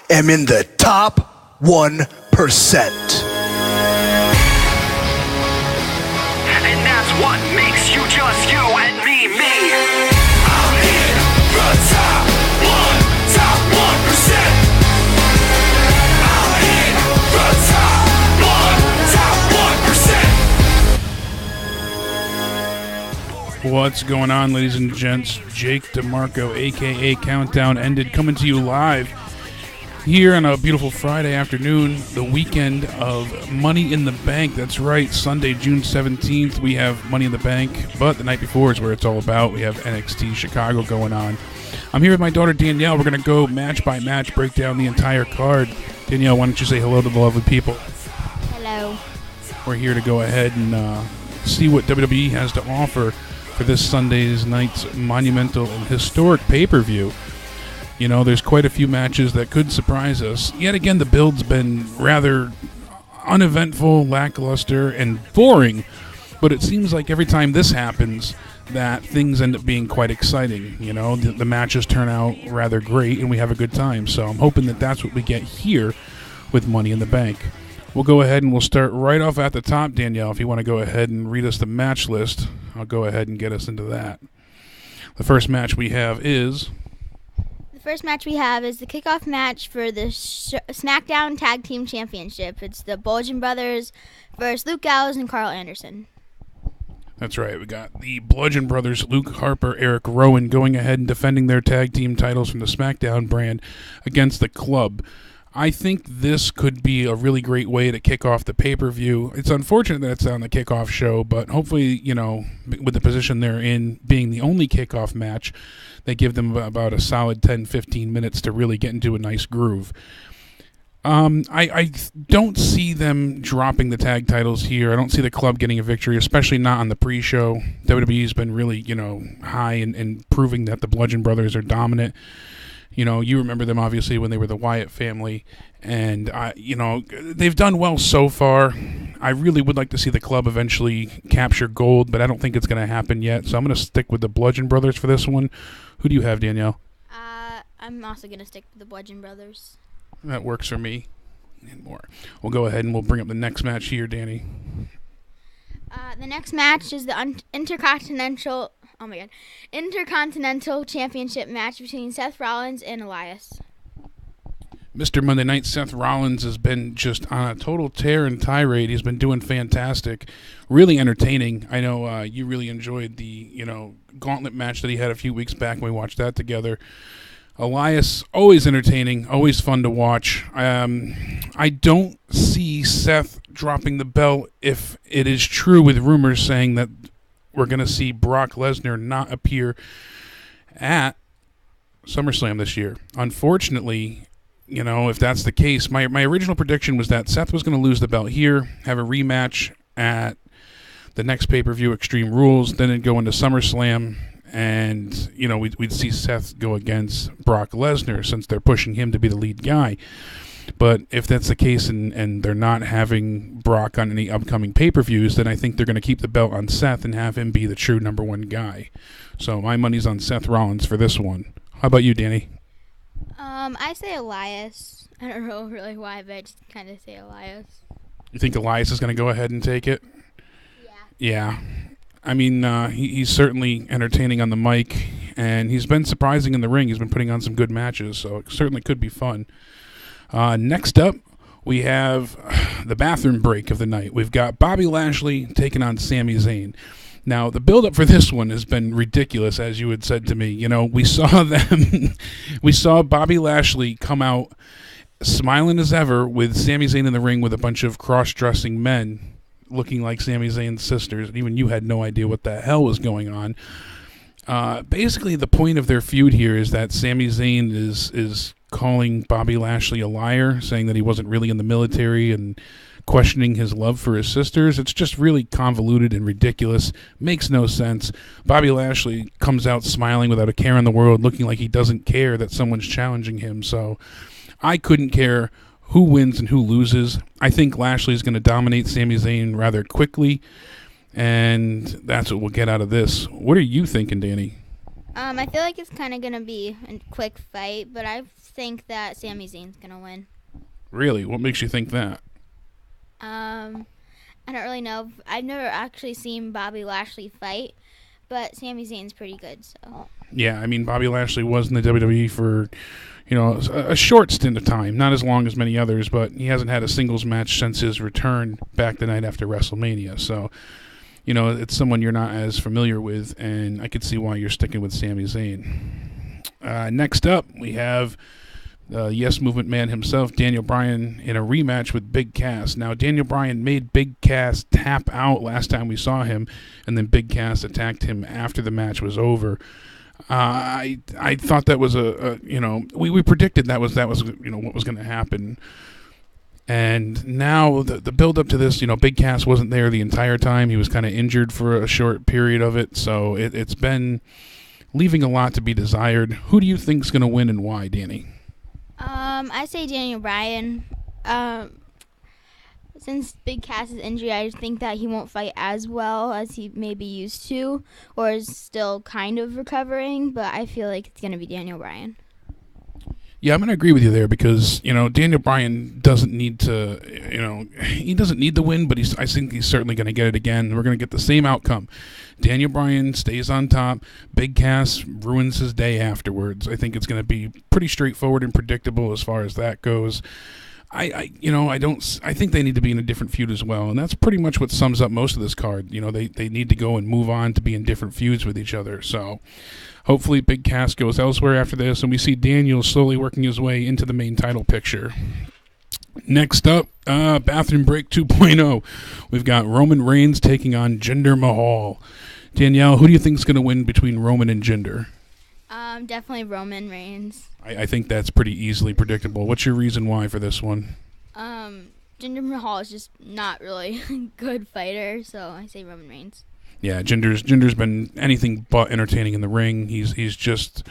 am in the top 1%. And that's what makes you just you and me, me. I'm in the top 1%. I'm in the top 1%. What's going on, ladies and gents? Jake DeMarco, a.k.a. Countdown Ended, coming to you live here on a beautiful Friday afternoon, the weekend of Money in the Bank. That's right, Sunday, June 17th, we have Money in the Bank, but the night before is where it's all about. We have NXT Chicago going on. I'm here with my daughter, Danielle. We're going to go match by match, break down the entire card. Danielle, why don't you say hello to the lovely people? Hello. We're here to go ahead and see what WWE has to offer for this Sunday's night's monumental and historic pay-per-view. You know, there's quite a few matches that could surprise us. Yet again, the build's been rather uneventful, lackluster, and boring. But it seems like every time this happens, that things end up being quite exciting. You know, the matches turn out rather great, and we have a good time. So I'm hoping that that's what we get here with Money in the Bank. We'll go ahead and we'll start right off at the top, Danielle. If you want to go ahead and read us the match list, I'll go ahead and get us into that. The first match we have is... The first match we have is the kickoff match for the Smackdown Tag Team Championship. It's the Bludgeon Brothers versus Luke Gallows and Carl Anderson. That's right. We got the Bludgeon Brothers, Luke Harper, Eric Rowan, going ahead and defending their tag team titles from the Smackdown brand against the Club. I think this could be a really great way to kick off the pay-per-view. It's unfortunate that it's on the kickoff show, but hopefully, you know, with the position they're in being the only kickoff match, they give them about a solid 10-15 minutes to really get into a nice groove. I don't see them dropping the tag titles here. I don't see the Club getting a victory, especially not on the pre-show. WWE's been really, you know, high in proving that the Bludgeon Brothers are dominant. You know, you remember them, obviously, when they were the Wyatt family. And, you know, they've done well so far. I really would like to see the Club eventually capture gold, but I don't think it's going to happen yet. So I'm going to stick with the Bludgeon Brothers for this one. Who do you have, Danielle? I'm also going to stick with the Bludgeon Brothers. That works for me and more. We'll go ahead and we'll bring up the next match here, Dani. The next match is the Intercontinental Championship match between Seth Rollins and Elias. Mr. Monday Night Seth Rollins has been just on a total tear and tirade. He's been doing fantastic, really entertaining. I know you really enjoyed the, you know, gauntlet match that he had a few weeks back when we watched that together. Elias, always entertaining, always fun to watch. I don't see Seth dropping the belt if it is true with rumors saying that we're going to see Brock Lesnar not appear at SummerSlam this year. Unfortunately, you know, if that's the case, my original prediction was that Seth was going to lose the belt here, have a rematch at the next pay-per-view, Extreme Rules, then it'd go into SummerSlam, and, you know, we'd see Seth go against Brock Lesnar since they're pushing him to be the lead guy. But if that's the case and they're not having Brock on any upcoming pay-per-views, then I think they're going to keep the belt on Seth and have him be the true number one guy. So my money's on Seth Rollins for this one. How about you, Dani? I say Elias. I don't know really why, but I just kind of say Elias. You think Elias is going to go ahead and take it? Yeah. Yeah. I mean, he's certainly entertaining on the mic, and he's been surprising in the ring. He's been putting on some good matches, so it certainly could be fun. Next up, we have the bathroom break of the night. We've got Bobby Lashley taking on Sami Zayn. Now, the build-up for this one has been ridiculous, as you had said to me. You know, we saw Bobby Lashley come out smiling as ever with Sami Zayn in the ring with a bunch of cross-dressing men looking like Sami Zayn's sisters, and even you had no idea what the hell was going on. Basically, the point of their feud here is that Sami Zayn is calling Bobby Lashley a liar, saying that he wasn't really in the military and questioning his love for his sisters. It's just really convoluted and ridiculous. Makes no sense. Bobby Lashley comes out smiling without a care in the world, looking like he doesn't care that someone's challenging him. So I couldn't care who wins and who loses. I think Lashley's going to dominate Sami Zayn rather quickly, and that's what we'll get out of this. What are you thinking, Dani? I feel like it's kind of going to be a quick fight, but I think that Sami Zayn's going to win. Really? What makes you think that? I don't really know. I've never actually seen Bobby Lashley fight, but Sami Zayn's pretty good. So. Yeah, I mean, Bobby Lashley was in the WWE for, a short stint of time. Not as long as many others, but he hasn't had a singles match since his return back the night after WrestleMania. So, it's someone you're not as familiar with, and I could see why you're sticking with Sami Zayn. Next up, we have Yes Movement man himself, Daniel Bryan, in a rematch with Big Cass. Now, Daniel Bryan made Big Cass tap out last time we saw him, and then Big Cass attacked him after the match was over. I thought that was we predicted that was what was going to happen. And now the build up to this, Big Cass wasn't there the entire time. He was kind of injured for a short period of it, so it's been leaving a lot to be desired. Who do you think's going to win and why, Dani? I say Daniel Bryan. Since Big Cass's injury, I think that he won't fight as well as he maybe used to, or is still kind of recovering, but I feel like it's going to be Daniel Bryan. Yeah, I'm going to agree with you there because, Daniel Bryan doesn't need to, he doesn't need the win, but I think he's certainly going to get it again. We're going to get the same outcome. Daniel Bryan stays on top. Big Cass ruins his day afterwards. I think it's going to be pretty straightforward and predictable as far as that goes. I think they need to be in a different feud as well, and that's pretty much what sums up most of this card. They need to go and move on to be in different feuds with each other. So hopefully Big Cass goes elsewhere after this, and we see Daniel slowly working his way into the main title picture. Next up, Bathroom Break 2.0. We've got Roman Reigns taking on Jinder Mahal. Danielle, who do you think is going to win between Roman and Jinder? Definitely Roman Reigns. I think that's pretty easily predictable. What's your reason why for this one? Jinder Mahal is just not really a good fighter, so I say Roman Reigns. Yeah, Jinder's been anything but entertaining in the ring. He's just,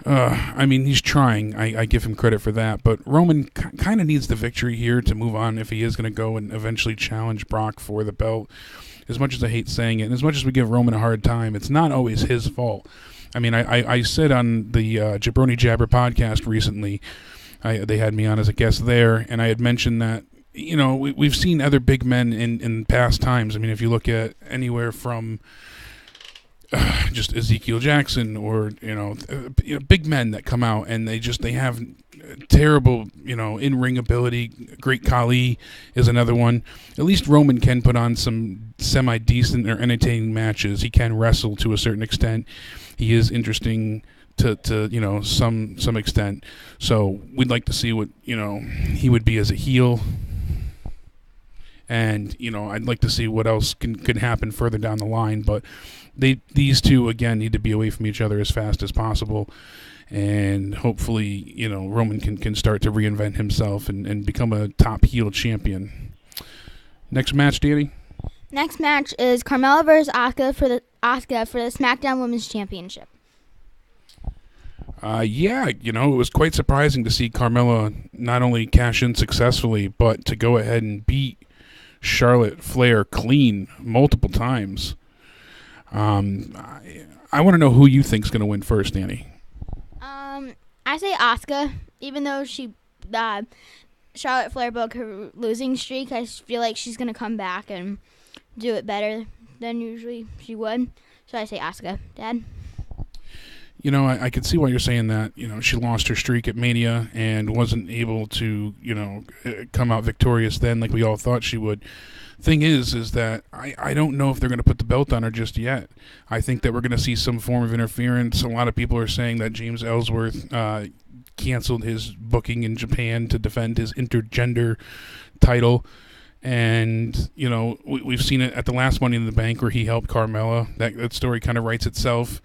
he's trying. I give him credit for that. But Roman kind of needs the victory here to move on if he is going to go and eventually challenge Brock for the belt. As much as I hate saying it, and as much as we give Roman a hard time, it's not always his fault. I mean, I said on the Jabroni Jabber podcast recently, they had me on as a guest there, and I had mentioned that, we've seen other big men in past times. I mean, if you look at anywhere from just Ezekiel Jackson or, big men that come out and they have terrible, in-ring ability. Great Khali is another one. At least Roman can put on some semi-decent or entertaining matches. He can wrestle to a certain extent. He is interesting to some extent. So we'd like to see what, he would be as a heel. And, I'd like to see what else could happen further down the line. But these two, again, need to be away from each other as fast as possible. And hopefully, Roman can start to reinvent himself and become a top heel champion. Next match, Dani? Next match is Carmella versus Asuka for the SmackDown Women's Championship. It was quite surprising to see Carmella not only cash in successfully, but to go ahead and beat Charlotte Flair clean multiple times. I want to know who you think's going to win first, Dani. I say Asuka, even though Charlotte Flair broke her losing streak. I feel like she's going to come back and do it better than usually she would. So I say Asuka, Dad. I could see why you're saying that. She lost her streak at Mania and wasn't able to, come out victorious then like we all thought she would. Thing is that I don't know if they're going to put the belt on her just yet. I think that we're going to see some form of interference. A lot of people are saying that James Ellsworth canceled his booking in Japan to defend his intergender title. And, we've seen it at the last Money in the Bank where he helped Carmella. That story kind of writes itself.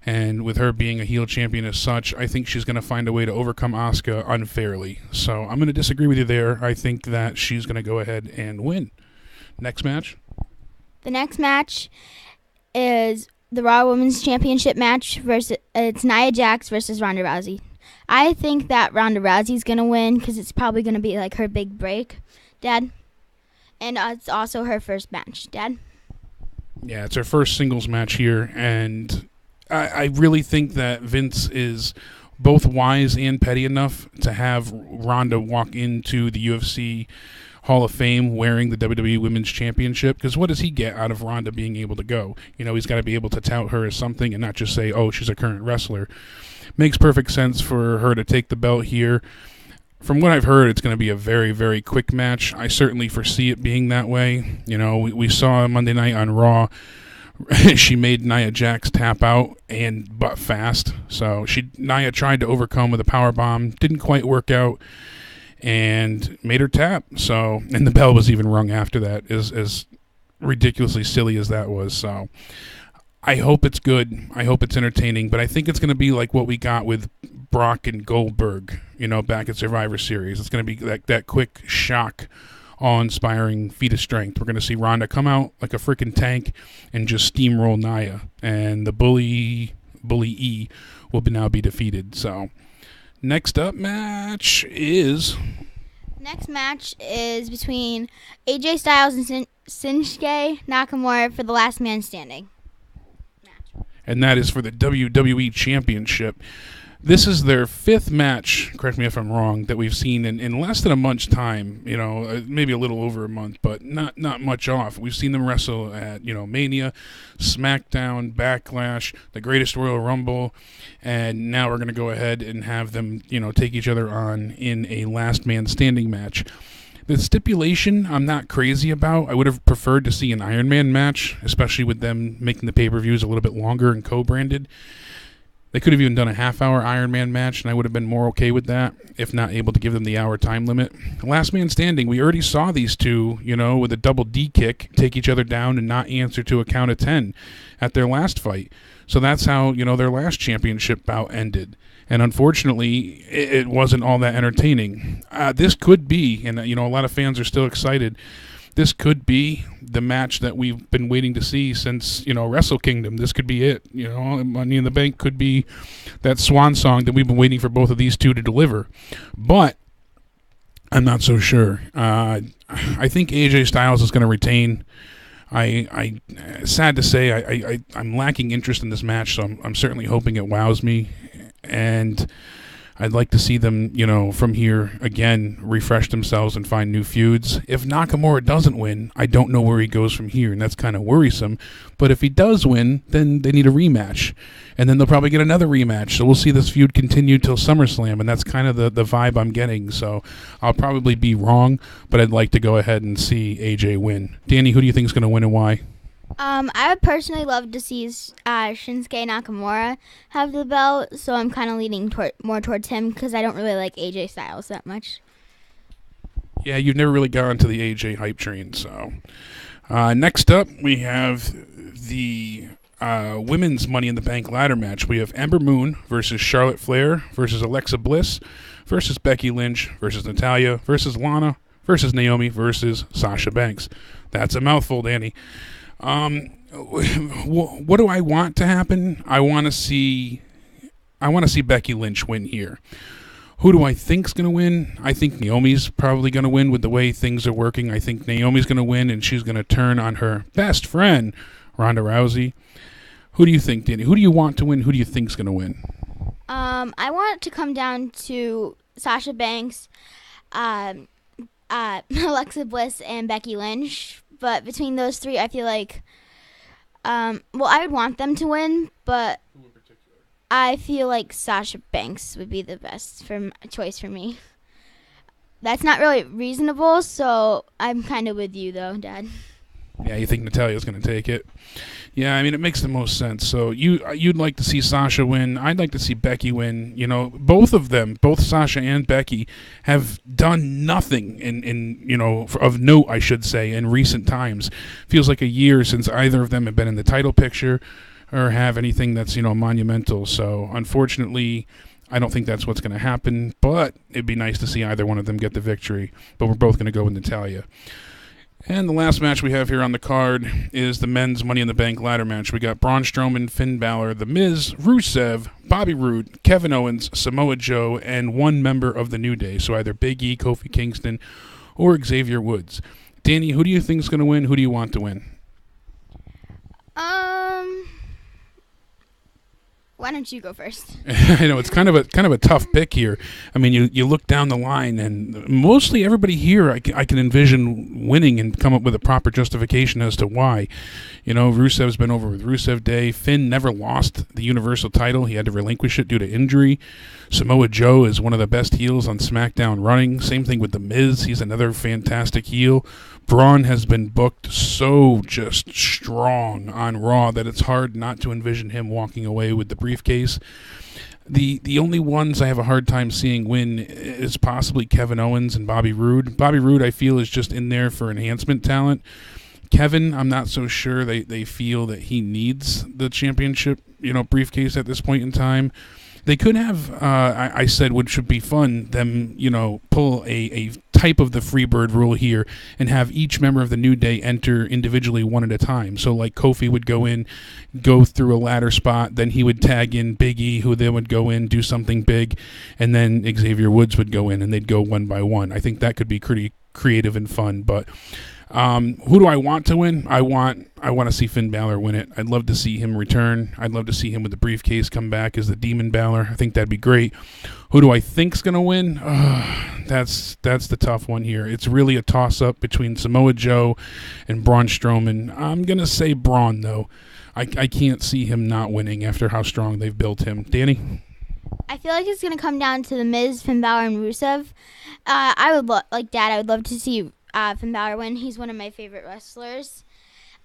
And with her being a heel champion as such, I think she's going to find a way to overcome Asuka unfairly. So I'm going to disagree with you there. I think that she's going to go ahead and win. Next match? The next match is the Raw Women's Championship match it's Nia Jax versus Ronda Rousey. I think that Ronda Rousey's going to win because it's probably going to be like her big break, Dad. And it's also her first match, Dad. Yeah, it's her first singles match here, and I really think that Vince is both wise and petty enough to have Ronda walk into the UFC Hall of Fame wearing the WWE Women's Championship, because what does he get out of Ronda being able to go? He's got to be able to tout her as something and not just say, oh, she's a current wrestler. Makes perfect sense for her to take the belt here. From what I've heard, it's going to be a very, very quick match. I certainly foresee it being that way. We saw Monday night on Raw, she made Nia Jax tap out, but fast. So Nia tried to overcome with a powerbomb, didn't quite work out, and made her tap. And the bell was even rung after that, as ridiculously silly as that was. So I hope it's good. I hope it's entertaining, but I think it's going to be like what we got with Brock and Goldberg, back at Survivor Series. It's going to be that quick shock, awe-inspiring feat of strength. We're going to see Ronda come out like a freaking tank and just steamroll Nia, and the bully E will now be defeated. So next match is between AJ Styles and Shinsuke Nakamura for the last man standing match. And that is for the WWE Championship. This is their 5th match, correct me if I'm wrong, that we've seen in less than a month's time, maybe a little over a month, but not much off. We've seen them wrestle at, Mania, Smackdown, Backlash, the Greatest Royal Rumble, and now we're going to go ahead and have them, take each other on in a last man standing match. The stipulation I'm not crazy about. I would have preferred to see an Iron Man match, especially with them making the pay-per-views a little bit longer and co-branded. They could have even done a half-hour Iron Man match, and I would have been more okay with that, if not able to give them the hour time limit. Last man standing, we already saw these two, with a double D kick, take each other down and not answer to a count of 10 at their last fight. So that's how, their last championship bout ended. And unfortunately, it wasn't all that entertaining. This could be, and a lot of fans are still excited, this could be the match that we've been waiting to see since, Wrestle Kingdom. This could be it. Money in the Bank could be that swan song that we've been waiting for both of these two to deliver. But I'm not so sure. I think AJ Styles is going to retain. Sad to say, I'm lacking interest in this match, so I'm certainly hoping it wows me. And I'd like to see them, from here, again, refresh themselves and find new feuds. If Nakamura doesn't win, I don't know where he goes from here, and that's kind of worrisome. But if he does win, then they need a rematch. And then they'll probably get another rematch. So we'll see this feud continue till SummerSlam, and that's kind of the vibe I'm getting. So I'll probably be wrong, but I'd like to go ahead and see AJ win. Dani, who do you think is going to win and why? I would personally love to see Shinsuke Nakamura have the belt, so I'm kind of leaning more towards him because I don't really like AJ Styles that much. Yeah, you've never really gone to the AJ hype train. So next up, we have the women's Money in the Bank ladder match. We have Ember Moon versus Charlotte Flair versus Alexa Bliss versus Becky Lynch versus Natalya versus Lana versus Naomi versus Sasha Banks. That's a mouthful, Dani. What do I want to happen? I want to see Becky Lynch win here. Who do I think's going to win? I think Naomi's probably going to win with the way things are working. I think Naomi's going to win, and she's going to turn on her best friend, Ronda Rousey. Who do you think, Dani? Who do you want to win? Who do you think's going to win? I want it to come down to Sasha Banks, Alexa Bliss, and Becky Lynch. But between those three, I feel like, I would want them to win, but I feel like Sasha Banks would be the best choice for me. That's not really reasonable, so I'm kind of with you, though, Dad. Yeah, you think Natalya's going to take it? Yeah, I mean, it makes the most sense. So you'd like to see Sasha win. I'd like to see Becky win. Both of them, both Sasha and Becky, have done nothing of note, I should say, in recent times. Feels like a year since either of them have been in the title picture or have anything that's, monumental. So, unfortunately, I don't think that's what's going to happen, but it'd be nice to see either one of them get the victory. But we're both going to go with Natalya. And the last match we have here on the card is the men's Money in the Bank ladder match. We got Braun Strowman, Finn Balor, The Miz, Rusev, Bobby Roode, Kevin Owens, Samoa Joe, and one member of the New Day. So either Big E, Kofi Kingston, or Xavier Woods. Dani, who do you think is going to win? Who do you want to win? Why don't you go first? I know it's kind of a tough pick here. I mean, you look down the line, and mostly everybody here I can envision winning and come up with a proper justification as to why. You know, Rusev's been over with Rusev Day. Finn never lost the Universal title. He had to relinquish it due to injury. Samoa Joe is one of the best heels on SmackDown running. Same thing with The Miz. He's another fantastic heel. Braun has been booked so just strong on Raw that it's hard not to envision him walking away with the briefcase. The only ones I have a hard time seeing win is possibly Kevin Owens and Bobby Roode. Bobby Roode, I feel, is just in there for enhancement talent. Kevin, I'm not so sure they feel that he needs the championship, briefcase at this point in time. They could have, I said, which should be fun, them, pull a type of the Freebird rule here and have each member of the New Day enter individually one at a time. So, like, Kofi would go through a ladder spot, then he would tag in Big E, who then would go in, do something big, and then Xavier Woods would go in, and they'd go one by one. I think that could be pretty creative and fun, but... who do I want to win? I want to see Finn Balor win it. I'd love to see him return. I'd love to see him with the briefcase come back as the Demon Balor. I think that'd be great. Who do I think's gonna win? That's the tough one here. It's really a toss-up between Samoa Joe and Braun Strowman. I'm gonna say Braun though. I can't see him not winning after how strong they've built him. Dani? I feel like it's gonna come down to The Miz, Finn Balor, and Rusev. I would love to see Finn Balor win. He's one of my favorite wrestlers.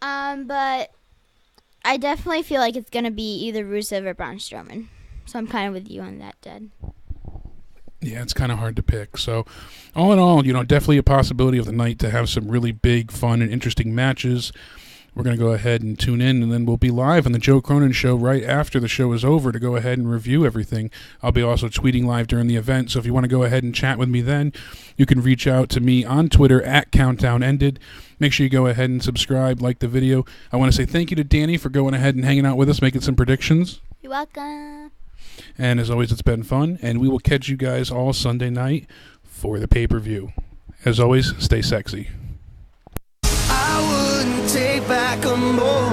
But I definitely feel like it's going to be either Rusev or Braun Strowman. So I'm kind of with you on that, Dad. Yeah, it's kind of hard to pick. So all in all, definitely a possibility of the night to have some really big, fun, and interesting matches. We're going to go ahead and tune in, and then we'll be live on the Joe Cronin Show right after the show is over to go ahead and review everything. I'll be also tweeting live during the event, so if you want to go ahead and chat with me then, you can reach out to me on Twitter at CountdownEnded. Make sure you go ahead and subscribe, like the video. I want to say thank you to Dani for going ahead and hanging out with us, making some predictions. You're welcome. And as always, it's been fun, and we will catch you guys all Sunday night for the pay-per-view. As always, stay sexy. I wouldn't take back a moment.